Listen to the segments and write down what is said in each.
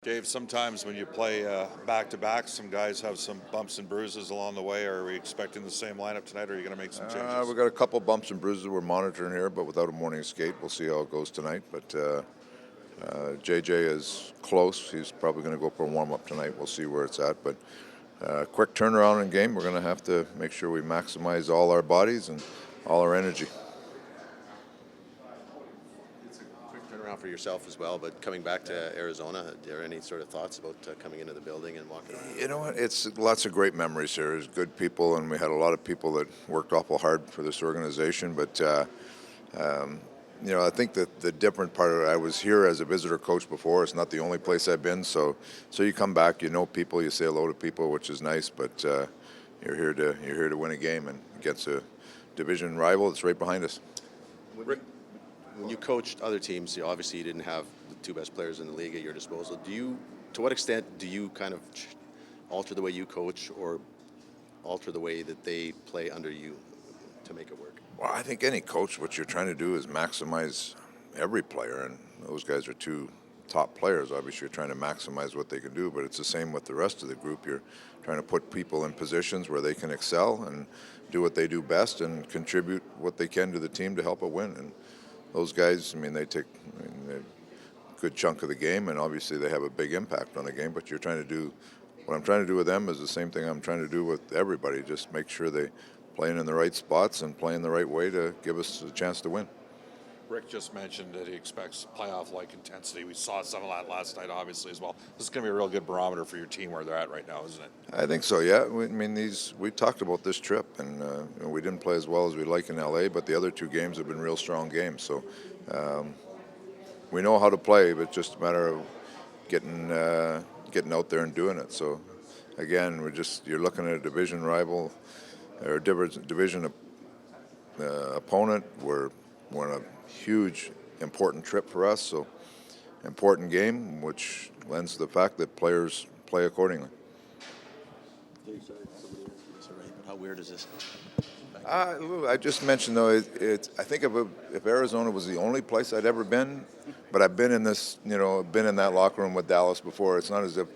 Dave, sometimes when you play back-to-back, some guys have some bumps and bruises along the way. Are we expecting the same lineup tonight, or are you going to make some changes? We've got a couple bumps and bruises we're monitoring here, but without a morning skate, we'll see how it goes tonight. But JJ is close. He's probably going to go for a warm-up tonight. We'll see where it's at. But quick turnaround in game. We're going to have to make sure we maximize all our bodies and all our energy. Turnaround for yourself as well, but coming back to Arizona, are there any sort of thoughts about coming into the building and walking around? You know what? It's lots of great memories here. There's good people, and we had a lot of people that worked awful hard for this organization. But I think that the different part of it, I was here as a visitor coach before. It's not the only place I've been. So you come back, you know people, you say hello to people, which is nice. But you're here to win a game and against a division rival that's right behind us. When you coached other teams, obviously you didn't have the two best players in the league at your disposal. To what extent do you kind of alter the way you coach or alter the way that they play under you to make it work? Well, I think any coach, what you're trying to do is maximize every player, and those guys are two top players. Obviously, you're trying to maximize what they can do, but it's the same with the rest of the group. You're trying to put people in positions where they can excel and do what they do best and contribute what they can to the team to help it win. And those guys, they take a good chunk of the game, and obviously they have a big impact on the game, but what I'm trying to do with them is the same thing I'm trying to do with everybody, just make sure they playing in the right spots and playing the right way to give us a chance to win. Rick just mentioned that he expects playoff-like intensity. We saw some of that last night, obviously, as well. This is going to be a real good barometer for your team where they're at right now, isn't it? I think so, yeah. We talked about this trip, and we didn't play as well as we'd like in LA, but the other two games have been real strong games. So we know how to play, but it's just a matter of getting out there and doing it. So again, you're looking at a division rival or a division opponent. We're on a huge, important trip for us, so important game, which lends to the fact that players play accordingly. How weird is this? I just mentioned, though, I think if Arizona was the only place I'd ever been, but I've been in been in that locker room with Dallas before. It's not as if,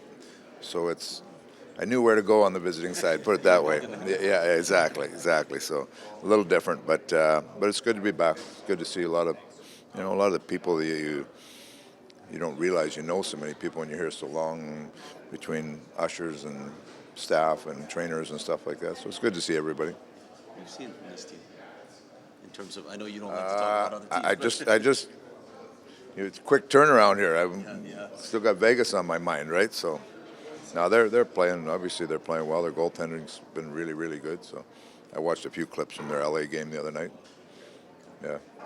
I knew where to go on the visiting side, put it that way. Yeah, exactly. So a little different, but it's good to be back. It's good to see a lot of the people that you don't realize you know so many people when you're here so long, between ushers and staff and trainers and stuff like that. So it's good to see everybody. You've seen from this team in terms of, I know you don't like to talk about other teams. It's a quick turnaround here. I've still got Vegas on my mind, right? So. Now they're playing. Obviously, they're playing well. Their goaltending's been really, really good. So, I watched a few clips from their LA game the other night. Yeah.